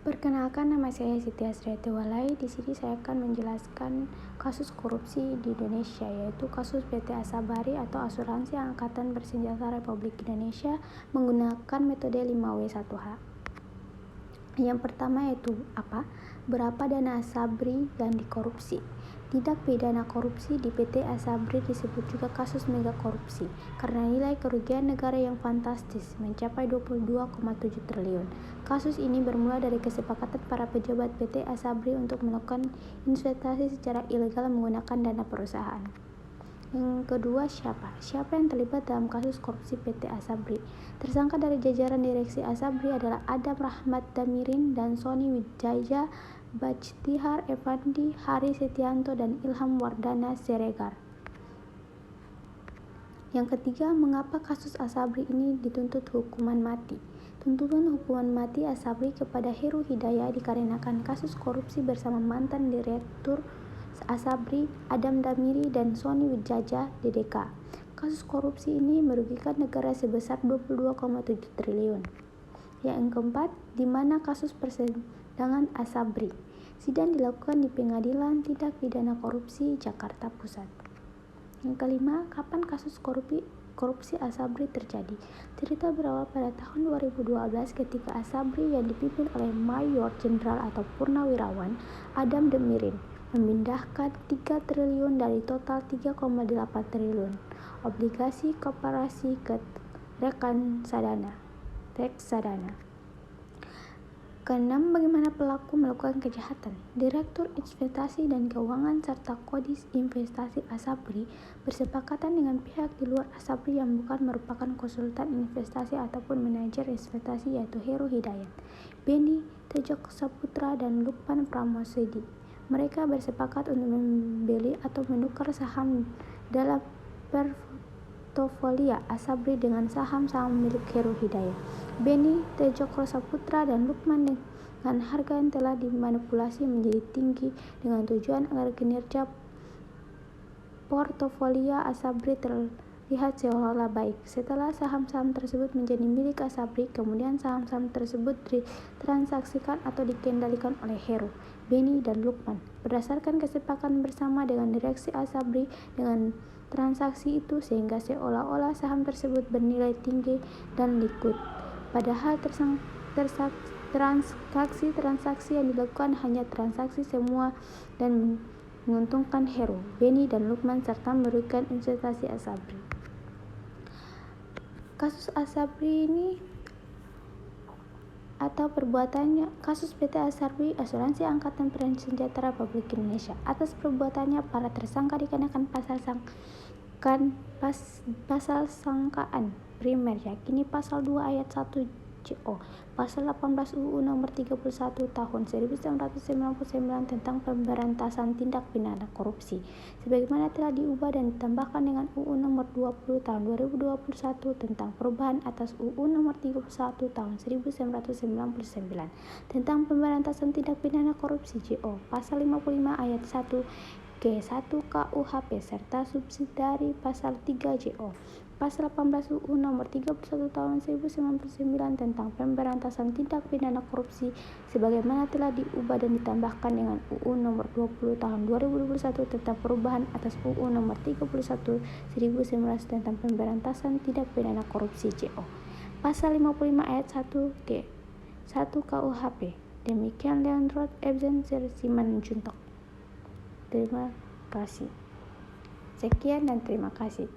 Perkenalkan, nama saya Siti Asriati Walai. Di sini saya akan menjelaskan kasus korupsi di Indonesia, yaitu kasus PT Asabri atau Asuransi Angkatan Bersenjata Republik Indonesia menggunakan metode 5W1H. Yang pertama yaitu apa? Berapa dana Asabri yang dikorupsi? Tindak pidana korupsi di PT Asabri disebut juga kasus mega korupsi karena nilai kerugian negara yang fantastis mencapai 22,7 triliun. Kasus ini bermula dari kesepakatan para pejabat PT Asabri untuk melakukan investasi secara ilegal menggunakan dana perusahaan. Yang kedua, siapa yang terlibat dalam kasus korupsi PT Asabri? Tersangka dari jajaran direksi Asabri adalah Adam Rahmat Damirin dan Sony Wijaya, Bajtihar Effendi, Hari Setianto, dan Ilham Wardana Siregar. Yang ketiga, mengapa kasus Asabri ini dituntut hukuman mati? Tuntutan hukuman mati Asabri kepada Heru Hidayat dikarenakan kasus korupsi bersama mantan direktur Asabri, Adam Damiri, dan Sony Wijaya DDK. Kasus korupsi ini merugikan negara sebesar 22,7 triliun. Yang keempat, di mana kasus persidangan Asabri? Sidang dilakukan di Pengadilan Tindak Pidana Korupsi Jakarta Pusat. Yang kelima, kapan kasus korupsi Asabri terjadi? Cerita berawal pada tahun 2012 ketika Asabri yang dipimpin oleh Mayor Jenderal atau Purnawirawan Adam Damirin memindahkan 3 triliun dari total 3,8 triliun obligasi koperasi ke reksadana. Keenam, bagaimana pelaku melakukan kejahatan? Direktur Investasi dan Keuangan serta Kodis Investasi Asabri bersepakatan dengan pihak di luar Asabri yang bukan merupakan konsultan investasi ataupun manajer investasi, yaitu Heru Hidayat, Beni Tejoksaputra, dan Lukman Pramosidi. Mereka bersepakat untuk membeli atau menukar saham dalam portofolio Asabri dengan saham-saham milik Heru Hidayat, Beni Tejoksaputra, dan Lukman dengan harga yang telah dimanipulasi menjadi tinggi dengan tujuan agar kinerja portofolio Asabri terlihat seolah-olah baik. Setelah saham-saham tersebut menjadi milik Asabri, kemudian saham-saham tersebut ditransaksikan atau dikendalikan oleh Heru, Beni, dan Lukman. Berdasarkan kesepakatan bersama dengan direksi Asabri dengan transaksi itu, sehingga seolah-olah saham tersebut bernilai tinggi dan liquid. Padahal transaksi yang dilakukan hanya transaksi semua dan menguntungkan Heru, Beni, dan Lukman serta merugikan investasi Asabri. Kasus Asabri ini atau perbuatannya, kasus PT Asabri Asuransi Angkatan Bersenjata Republik Indonesia. Atas perbuatannya, para tersangka dikenakan pasal sangkaan primer, yakni pasal 2 ayat 1 JO, pasal 18 UU nomor 31 tahun 1999 tentang pemberantasan tindak pidana korupsi, sebagaimana telah diubah dan ditambahkan dengan UU nomor 20 tahun 2021 tentang perubahan atas UU nomor 31 tahun 1999 tentang pemberantasan tindak pidana korupsi JO, pasal 55 ayat 1 G1 KUHP serta subsidiari pasal 3 JO, pasal 18 UU nomor 31 tahun 1999 tentang pemberantasan tindak pidana korupsi sebagaimana telah diubah dan ditambahkan dengan UU nomor 20 tahun 2021 tentang perubahan atas UU nomor 31 1900 tentang pemberantasan tindak pidana korupsi JO, pasal 55 ayat 1 G1 KUHP. Demikian Leandro Ebsen Simanjuntak. Terima kasih. Sekian dan terima kasih.